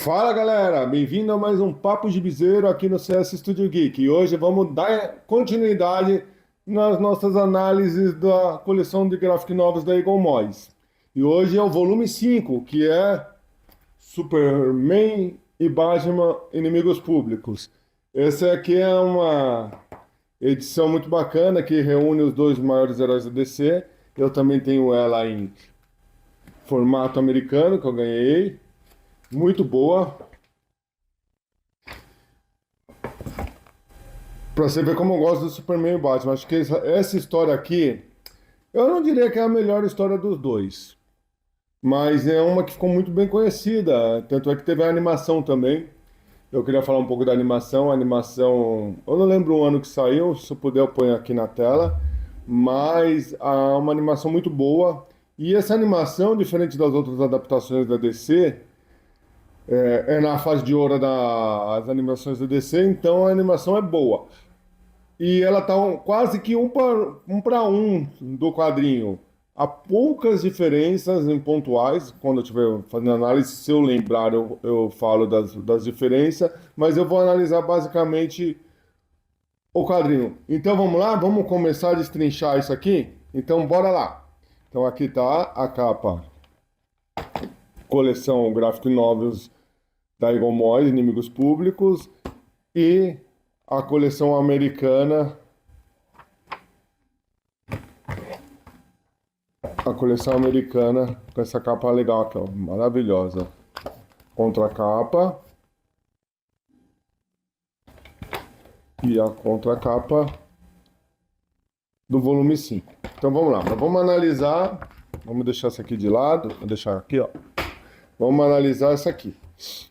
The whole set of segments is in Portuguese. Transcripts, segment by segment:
Fala galera, bem-vindo a mais um Papo de Bizeiro aqui no CS Studio Geek. E hoje vamos dar continuidade nas nossas análises da coleção de graphic novels da Eagle Moyes. E hoje é o volume 5, que é Superman e Batman Inimigos Públicos. Essa aqui é uma edição muito bacana que reúne os dois maiores heróis da DC. Eu também tenho ela em formato americano, que eu ganhei. Muito boa. Pra você ver como eu gosto do Superman e Batman. Acho que essa história aqui, eu não diria que é a melhor história dos dois, mas é uma que ficou muito bem conhecida. Tanto é que teve a animação também. Eu queria falar um pouco da animação. A animação, eu não lembro o ano que saiu, se eu puder eu ponho aqui na tela, mas uma animação muito boa. E essa animação, diferente das outras adaptações da DC, é na fase de ouro das animações da DC, então a animação é boa. E ela tá quase que um para um do quadrinho. Há poucas diferenças em pontuais. Quando eu estiver fazendo análise, se eu lembrar, eu falo das diferenças. Mas eu vou analisar basicamente o quadrinho. Então vamos lá? Vamos começar a destrinchar isso aqui? Então bora lá. Então aqui tá a capa, coleção Graphic Novels da Eagle Moyes, Inimigos Públicos, e a coleção americana, com essa capa legal aqui, ó, maravilhosa. Contracapa e a contracapa do volume 5. Então vamos lá, vamos analisar, vamos deixar essa aqui de lado, vou deixar aqui, ó. Vamos analisar essa aqui.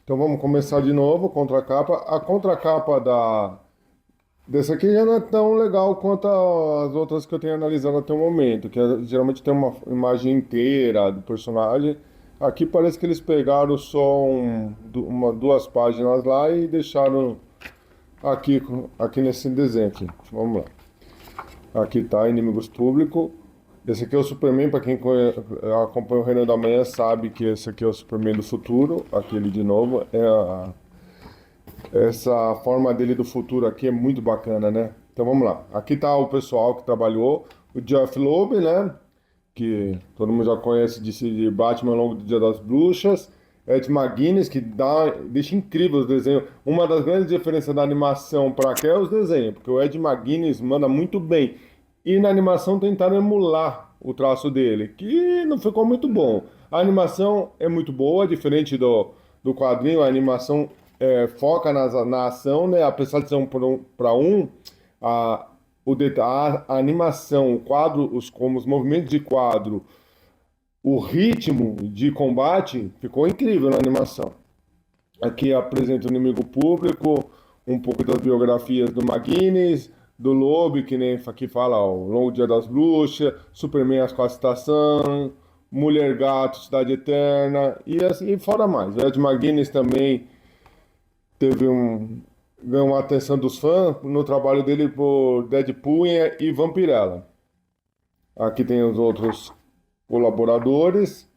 Então vamos começar de novo, contracapa. A contracapa dessa aqui já não é tão legal quanto as outras que eu tenho analisado até o momento, que geralmente tem uma imagem inteira do personagem. Aqui parece que eles pegaram só duas páginas lá e deixaram aqui nesse desenho aqui. Vamos lá. Aqui tá Inimigos Públicos. Esse aqui é o Superman, para quem acompanha o Reino da Manhã sabe que esse aqui é o Superman do futuro. Aquele de novo. Essa forma dele do futuro aqui é muito bacana, né? Então vamos lá. Aqui tá o pessoal que trabalhou. O Jeff Loeb, né? Que todo mundo já conhece de Batman ao longo do Dia das Bruxas. Ed McGuinness, que deixa incrível os desenhos. Uma das grandes diferenças da animação para cá é os desenhos, porque o Ed McGuinness manda muito bem. E na animação tentaram emular o traço dele, que não ficou muito bom. A animação é muito boa, diferente do quadrinho, a animação foca na ação, né? Apesar de ser para um, a, a animação, o quadro, como os movimentos de quadro, o ritmo de combate ficou incrível na animação. Aqui apresenta o Inimigo Público, um pouco das biografias do McGuinness, do Loeb, que nem aqui fala, ó, o Longo Dia das Bruxas, Superman As Quatro Estações, Mulher Gato, Cidade Eterna, e assim, e fora mais. O Ed McGuinness também ganhou uma atenção dos fãs no trabalho dele por Deadpool e Vampirella. Aqui tem os outros colaboradores.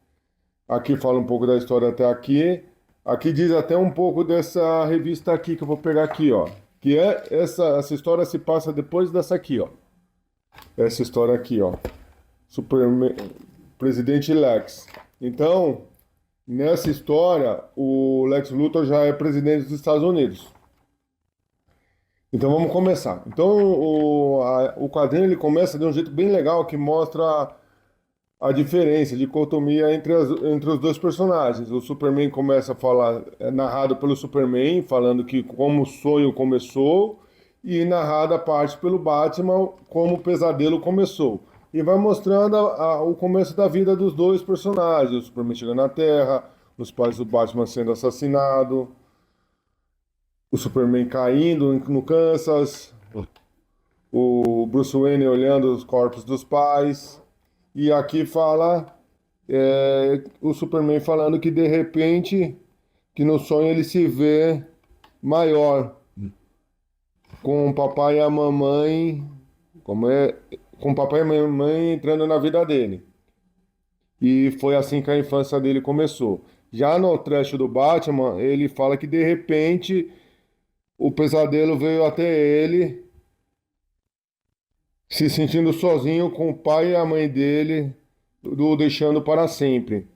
Aqui fala um pouco da história até aqui. Aqui diz até um pouco dessa revista aqui que eu vou pegar aqui, ó. Que é essa história se passa depois dessa aqui, ó. Essa história aqui, ó. Superman, Presidente Lex. Então, nessa história, o Lex Luthor já é presidente dos Estados Unidos. Então vamos começar. Então o quadrinho ele começa de um jeito bem legal que mostra a diferença, a dicotomia entre os dois personagens. O Superman começa a falar, é narrado pelo Superman, falando que como o sonho começou, e narrada a parte pelo Batman, como o pesadelo começou. E vai mostrando o começo da vida dos dois personagens, o Superman chegando na Terra, os pais do Batman sendo assassinados, o Superman caindo no Kansas, o Bruce Wayne olhando os corpos dos pais. E aqui fala o Superman falando que de repente, que no sonho ele se vê maior, com o papai e a mamãe, com o papai e a mamãe entrando na vida dele. E foi assim que a infância dele começou. Já no trecho do Batman, ele fala que de repente o pesadelo veio até ele, se sentindo sozinho com o pai e a mãe dele, o deixando para sempre.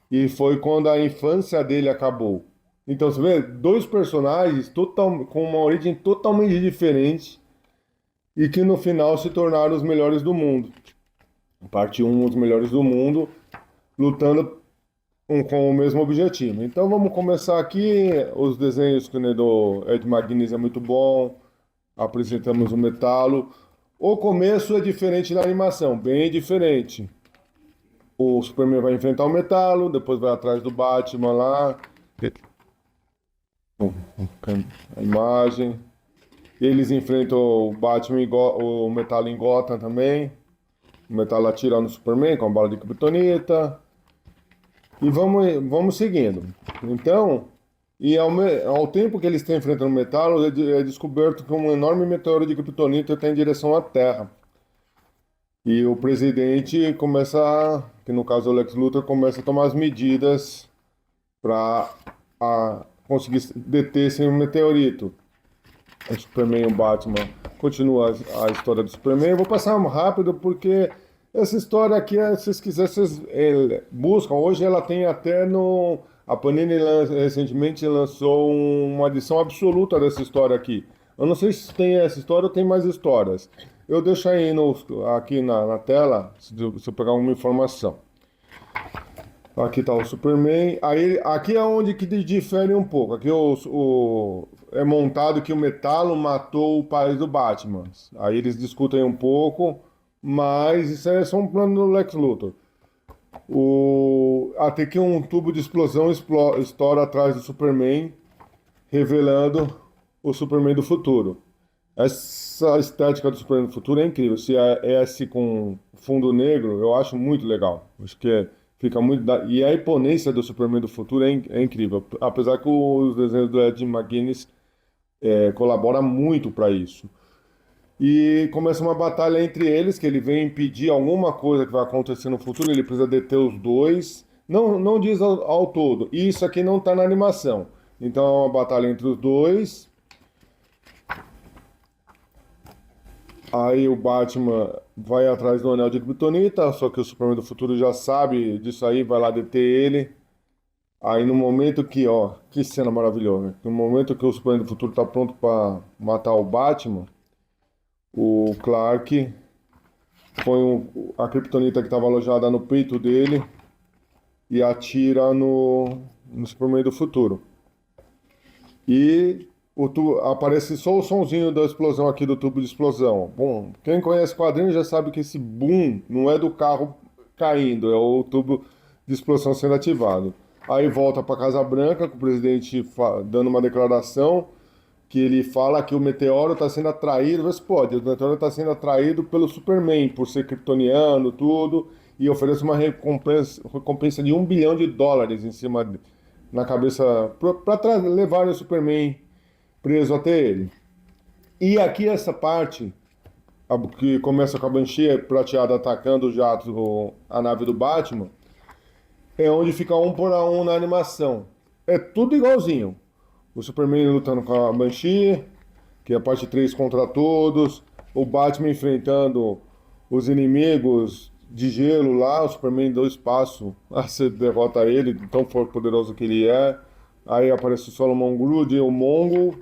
E foi quando a infância dele acabou. Então, você vê, dois personagens com uma origem totalmente diferente e que no final se tornaram os melhores do mundo. Parte um os melhores do mundo, lutando com o mesmo objetivo. Então vamos começar aqui. Os desenhos que, né, do Ed McGuinness é muito bom. Apresentamos o Metalo. O começo é diferente da animação, bem diferente. O Superman vai enfrentar o Metalo, depois vai atrás do Batman lá. A imagem. Eles enfrentam o Batman o Metalo em Gotham também. O Metalo atira no Superman com a bala de kryptonita. E vamos seguindo. Então, ao tempo que eles estão enfrentando o Metalo, é descoberto que um enorme meteoro de kryptonita está em direção à Terra. E o presidente que no caso é o Lex Luthor, começa a tomar as medidas para conseguir deter esse meteorito. O Superman e o Batman continua a história do Superman. Eu vou passar rápido porque essa história aqui, se vocês quiserem, vocês buscam. Hoje ela tem até no. A Panini recentemente lançou uma edição absoluta dessa história aqui. Eu não sei se tem essa história ou tem mais histórias. Eu deixo aí aqui na tela, se eu pegar alguma informação. Aqui está o Superman. Aí, aqui é onde que difere um pouco. Aqui é montado que o Metalo matou o pai do Batman. Aí eles discutem um pouco, mas isso é só um plano do Lex Luthor. Até que um tubo de explosão estoura atrás do Superman, revelando o Superman do futuro. Essa estética do Superman do futuro é incrível. Se é esse com fundo negro, eu acho muito legal. Acho que fica muito. E a imponência do Superman do futuro é incrível. Apesar que os desenhos do Ed McGuinness colabora muito para isso. E começa uma batalha entre eles, que ele vem impedir alguma coisa que vai acontecer no futuro, ele precisa deter os dois. Não diz ao todo. E isso aqui não está na animação. Então é uma batalha entre os dois. Aí o Batman vai atrás do Anel de Kryptonita, só que o Superman do futuro já sabe disso aí, vai lá deter ele. Aí no momento que cena maravilhosa. No momento que o Superman do futuro está pronto para matar o Batman, o Clark põe a Kryptonita que estava alojada no peito dele e atira no Superman do futuro. E aparece só o sonzinho da explosão aqui do tubo de explosão. Bom, quem conhece quadrinhos já sabe que esse boom não é do carro caindo, é o tubo de explosão sendo ativado. Aí volta para Casa Branca, com o presidente dando uma declaração que ele fala que o meteoro está sendo atraído, vê se pode, o meteoro está sendo atraído pelo Superman, por ser kryptoniano, tudo, e oferece uma recompensa de US$ 1 bilhão em cima, na cabeça, para levar o Superman preso até ele. E aqui essa parte, que começa com a Banshee prateada atacando o jato, a nave do Batman, é onde fica 1 por 1 na animação. É tudo igualzinho. O Superman lutando com a Banshee, que é a parte 3 contra todos. O Batman enfrentando os inimigos de gelo lá. O Superman do espaço. Você derrota ele, de tão poderoso que ele é. Aí aparece o Solomon Grundy, o Mongol.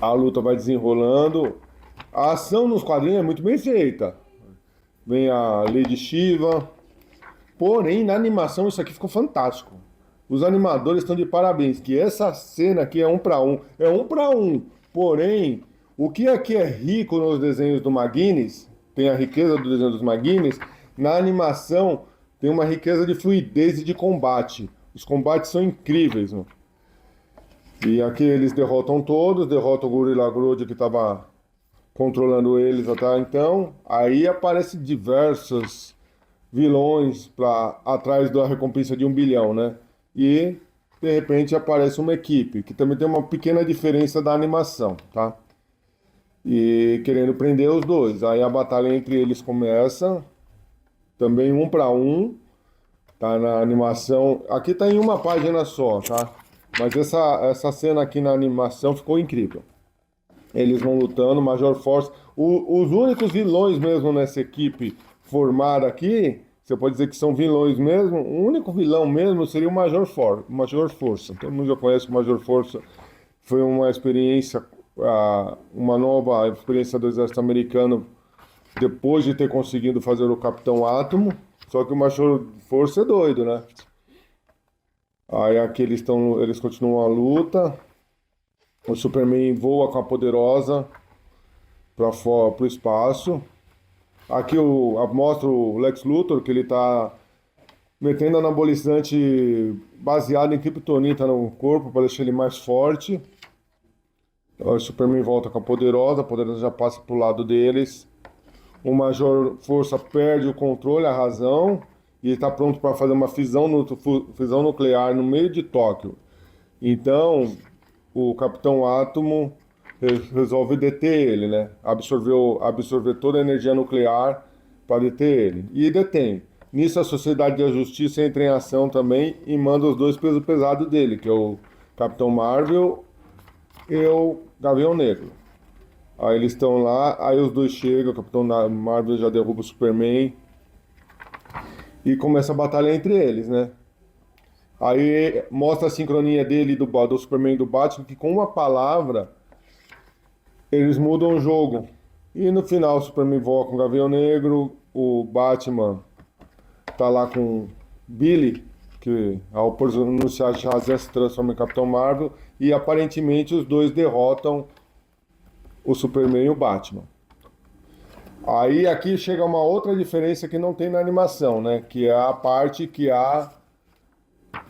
A luta vai desenrolando. A ação nos quadrinhos é muito bem feita. Vem a Lady Shiva. Porém, na animação isso aqui ficou fantástico. Os animadores estão de parabéns, que essa cena aqui é 1 para 1. É 1 para 1. Porém, o que aqui é rico nos desenhos do McGuinness, tem a riqueza do desenho dos McGuinness, na animação tem uma riqueza de fluidez e de combate. Os combates são incríveis, mano. E aqui eles derrotam todos, derrotam o Gorilla Grodd que estava controlando eles até então. Aí aparecem diversos vilões atrás da recompensa de 1 bilhão, né? E de repente aparece uma equipe, que também tem uma pequena diferença da animação, tá? E querendo prender os dois. Aí a batalha entre eles começa, também 1 para 1. Tá na animação. Aqui tá em uma página só, tá? Mas essa cena aqui na animação ficou incrível. Eles vão lutando, Major Force. Os únicos vilões mesmo nessa equipe formada aqui, você pode dizer que são vilões mesmo. O único vilão mesmo seria o Major Força. Todo mundo já conhece o Major Força. Foi uma experiência, uma nova experiência do exército americano depois de ter conseguido fazer o Capitão Átomo. Só que o Major Força é doido, né? Aí aqui eles continuam a luta. O Superman voa com a Poderosa para fora, para o espaço. Aqui mostra o Lex Luthor que ele tá metendo anabolizante baseado em Kryptonita no corpo para deixar ele mais forte. O Superman volta com a Poderosa já passa pro lado deles. O Major Força perde o controle, a razão, e está pronto para fazer uma fisão nuclear no meio de Tóquio. Então, o Capitão Átomo resolve deter ele, né? Absorver toda a energia nuclear para deter ele. E detém. Nisso, a Sociedade da Justiça entra em ação também e manda os dois pesos pesados dele, que é o Capitão Marvel e o Gavião Negro. Aí eles estão lá, aí os dois chegam, o Capitão Marvel já derruba o Superman e começa a batalha entre eles, né? Aí mostra a sincronia dele do Superman e do Batman, que com uma palavra eles mudam o jogo. E no final o Superman voa com o Gavião Negro, o Batman tá lá com Billy, que ao pronunciar Shazam se transforma em Capitão Marvel, e aparentemente os dois derrotam o Superman e o Batman. Aí aqui chega uma outra diferença que não tem na animação, né? Que é a parte que há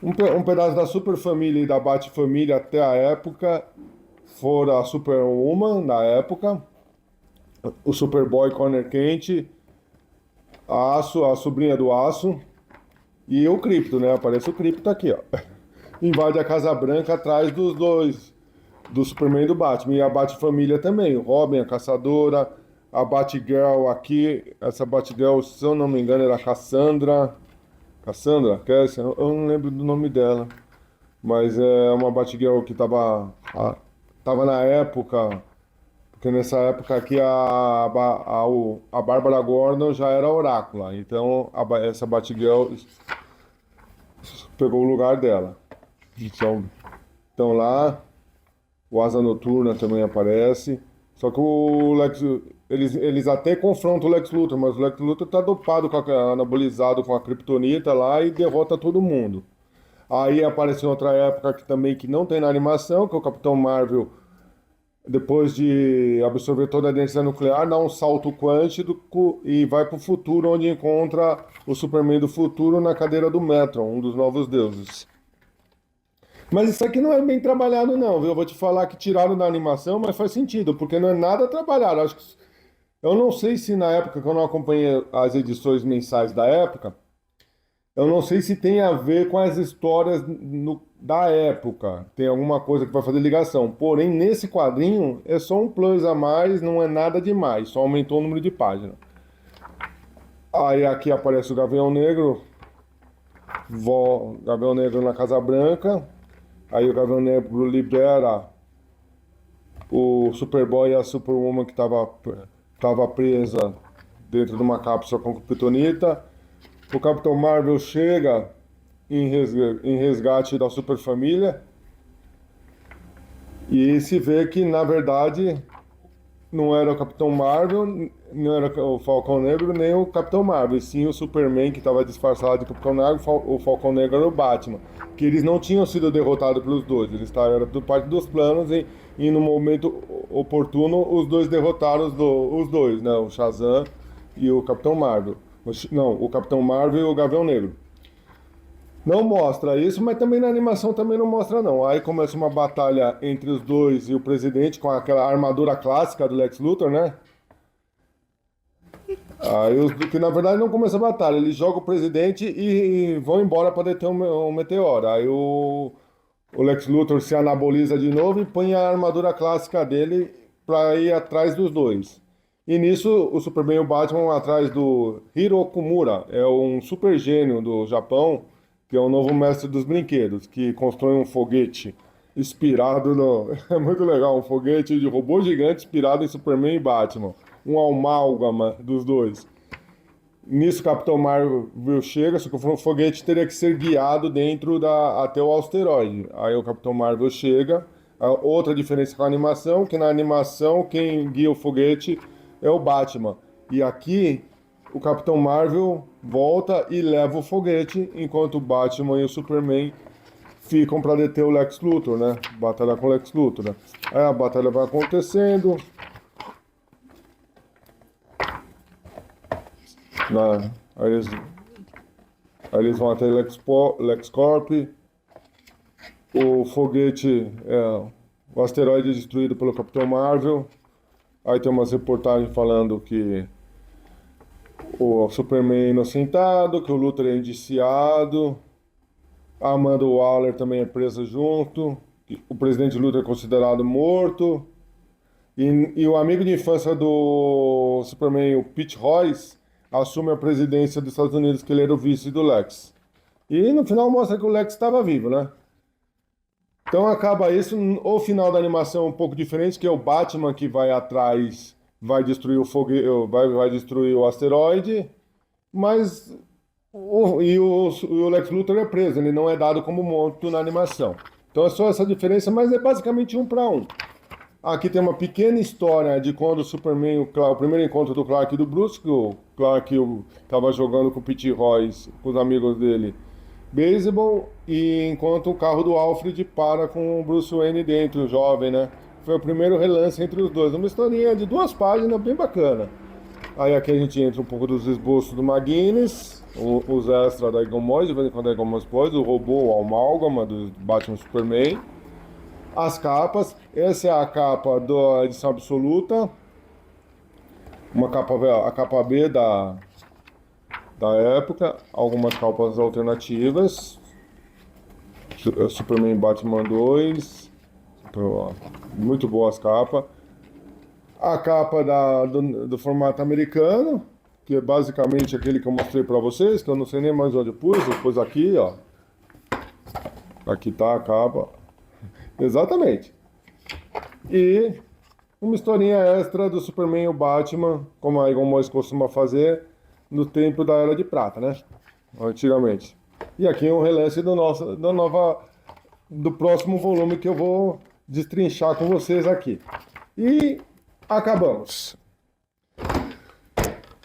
um pedaço da Super Família e da Bat-Família até a época fora a Superwoman na época, o Superboy Connor Kent, a Aço, a sobrinha do Aço e o Krypto, né? Aparece o Krypto aqui, ó. Invade a Casa Branca atrás dos dois, do Superman e do Batman. E a Bat-Família também, o Robin, a Caçadora, a Batgirl aqui, essa Batgirl, se eu não me engano, era a Cassandra, Cassia, eu não lembro do nome dela, mas é uma Batgirl que tava na época, porque nessa época aqui a Bárbara Gordon já era Orácula, então essa Batgirl pegou o lugar dela. Então lá, o Asa Noturna também aparece, só que eles até confrontam o Lex Luthor, mas o Lex Luthor tá dopado, anabolizado com a Kryptonita lá e derrota todo mundo. Aí aparece em outra época que também que não tem na animação, que é o Capitão Marvel, depois de absorver toda a energia nuclear, dá um salto quântico e vai para o futuro, onde encontra o Superman do futuro na cadeira do Metron, um dos novos deuses. Mas isso aqui não é bem trabalhado, não, viu? Eu vou te falar que tiraram da animação, mas faz sentido, porque não é nada trabalhado. Eu não sei se na época que eu não acompanhei as edições mensais da época, eu não sei se tem a ver com as histórias da época. Tem alguma coisa que vai fazer ligação. Porém, nesse quadrinho é só um plus a mais, não é nada demais, só aumentou o número de páginas. Aí aqui aparece o Gavião Negro, Gavião Negro na Casa Branca. Aí o Gavião Negro libera o Superboy e a Superwoman que tava presa dentro de uma cápsula com kryptonita. O Capitão Marvel chega em resgate da Superfamília e se vê que, na verdade, não era o Capitão Marvel, não era o Falcão Negro, nem o Capitão Marvel, e sim o Superman que estava disfarçado de Capitão Negro, o Falcão Negro era o Batman. Que eles não tinham sido derrotados pelos dois, eles eram parte dos planos e no momento oportuno os dois derrotaram os dois, né? O Shazam e o Capitão Marvel. Não, o Capitão Marvel e o Gavião Negro. Não mostra isso, mas também na animação também não mostra não. Aí começa uma batalha entre os dois e o presidente com aquela armadura clássica do Lex Luthor, né? Que na verdade não começa a batalha, eles jogam o presidente e vão embora para deter um meteoro. Aí o Lex Luthor se anaboliza de novo e põe a armadura clássica dele para ir atrás dos dois. E nisso, o Superman e o Batman vão atrás do Hiro Okumura, é um super gênio do Japão, que é o novo mestre dos brinquedos, que constrói um foguete inspirado no. É muito legal, um foguete de robô gigante inspirado em Superman e Batman. Um amálgama dos dois. Nisso, o Capitão Marvel chega, só que o foguete teria que ser guiado até o asteroide. Aí o Capitão Marvel chega. A outra diferença com a animação, que na animação quem guia o foguete é o Batman. E aqui o Capitão Marvel volta e leva o foguete, enquanto o Batman e o Superman ficam para deter o Lex Luthor, né? Batalhar com o Lex Luthor, né? Aí a batalha vai acontecendo, né? Aí eles vão até LexCorp. O foguete, o asteroide é destruído pelo Capitão Marvel. Aí tem umas reportagens falando que o Superman é inocentado, que o Luthor é indiciado, a Amanda Waller também é presa junto, que o presidente Luthor é considerado morto, e o amigo de infância do Superman, o Pete Royce, assume a presidência dos Estados Unidos, que ele era o vice do Lex. E no final mostra que o Lex estava vivo, né? Então acaba isso, o final da animação é um pouco diferente, que é o Batman que vai atrás, vai destruir vai destruir o asteroide, mas o Lex Luthor é preso, ele não é dado como morto na animação. Então é só essa diferença, mas é basicamente um para um. Aqui tem uma pequena história de quando o Superman, o primeiro encontro do Clark e do Bruce, que o Clark estava jogando com o Pete Royce, com os amigos dele, beisebol, e enquanto o carro do Alfred para com o Bruce Wayne dentro, jovem, né? Foi o primeiro relance entre os dois. Uma historinha de 2 páginas, bem bacana. Aí aqui a gente entra um pouco dos esboços do McGuinness, os extras da Egon Moyes, de vez em quando a Egon Moyes pode, o robô, o amálgama do Batman Superman. As capas, essa é a capa da edição absoluta, a capa B da época, algumas capas alternativas, Superman e Batman 2, então, muito boas capas. A capa do formato americano, que é basicamente aquele que eu mostrei para vocês, que eu não sei nem mais onde eu pus aqui, ó. Aqui tá a capa. Exatamente. E uma historinha extra do Superman e o Batman, como a Egon Moyes costuma fazer no tempo da Era de Prata, né? Antigamente. E aqui é um relance do próximo volume que eu vou destrinchar com vocês aqui. E acabamos.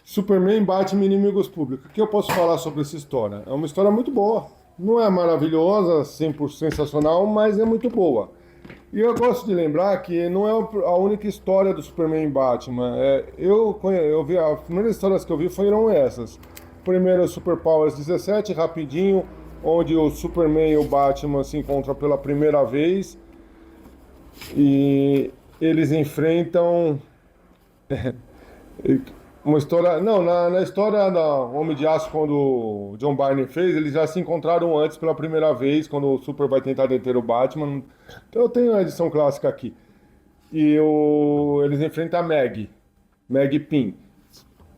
Superman, Batman e Inimigos Públicos. O que eu posso falar sobre essa história? É uma história muito boa. Não é maravilhosa, 100% sensacional, mas é muito boa. E eu gosto de lembrar que não é a única história do Superman e Batman. Eu vi, as primeiras histórias que eu vi foram essas. Primeiro, o Super Powers 17, rapidinho, onde o Superman e o Batman se encontram pela primeira vez e eles enfrentam uma história. Não, na história da Homem de Aço, quando o John Byrne fez, eles já se encontraram antes pela primeira vez, quando o Super vai tentar deter o Batman. Então eu tenho a edição clássica aqui. Eles enfrentam a Meg Pym.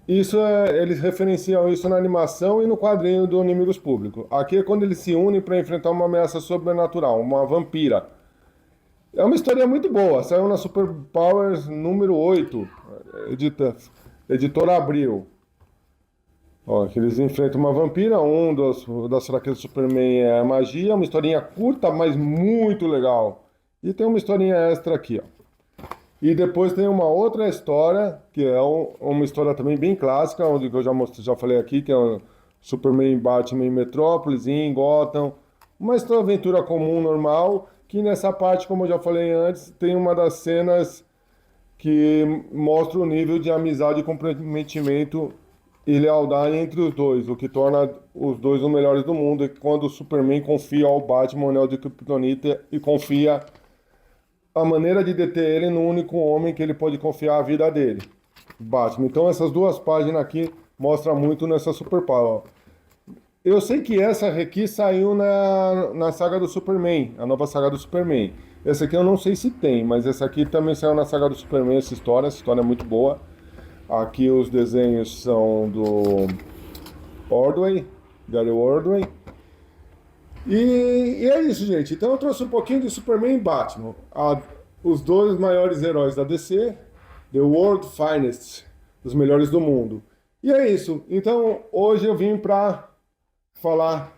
Eles referenciam isso na animação e no quadrinho do Inimigos Públicos. Aqui é quando eles se unem para enfrentar uma ameaça sobrenatural, uma vampira. É uma história muito boa, saiu na Super Powers número 8, editora Abril. Ó, que eles enfrentam uma vampira, das fraquezas do Superman é a magia, uma historinha curta, mas muito legal. E tem uma historinha extra aqui, ó. E depois tem uma outra história, que é uma história também bem clássica, onde eu já falei aqui, que é o Superman e Batman em Metrópolis, em Gotham. Uma história aventura comum, normal, que nessa parte, como eu já falei antes, tem uma das cenas que mostra o nível de amizade, comprometimento e lealdade entre os dois, o que torna os dois os melhores do mundo, é quando o Superman confia ao Batman o anel de Kryptonita e confia a maneira de deter ele no único homem que ele pode confiar a vida dele, Batman. Então essas 2 páginas aqui mostram muito nessa Super Power. Eu sei que essa aqui saiu na saga do Superman, a nova saga do Superman. Essa aqui eu não sei se tem, mas essa aqui também saiu na saga do Superman, essa história é muito boa. Aqui os desenhos são do Ordway, Gary Ordway. E é isso, gente. Então eu trouxe um pouquinho de Superman e Batman, os dois maiores heróis da DC, The World Finest, os melhores do mundo. E é isso. Então hoje eu vim para falar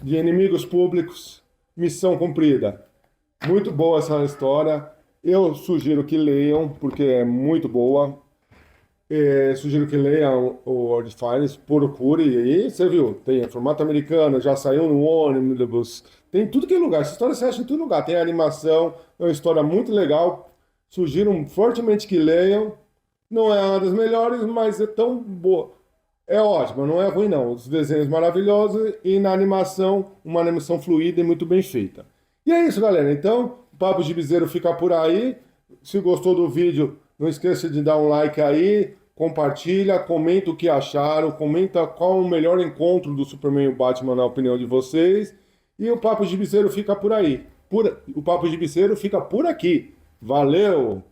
de Inimigos Públicos, Missão Cumprida. Muito boa essa história. Eu sugiro que leiam, porque é muito boa. Sugiro que leiam o World Finest, procure aí. Você viu, tem formato americano, já saiu no ônibus, tem tudo que é lugar. Essa história você acha em todo lugar. Tem animação, é uma história muito legal. Sugiro fortemente que leiam. Não é uma das melhores, mas é tão boa. É ótimo, não é ruim não. Os desenhos maravilhosos e na animação, uma animação fluida e muito bem feita. E é isso, galera. Então, o Papo Gibizeiro fica por aí. Se gostou do vídeo, não esqueça de dar um like aí, compartilha, comenta o que acharam, comenta qual o melhor encontro do Superman e o Batman na opinião de vocês. E o Papo Gibizeiro fica por aí. O Papo Gibizeiro fica por aqui. Valeu!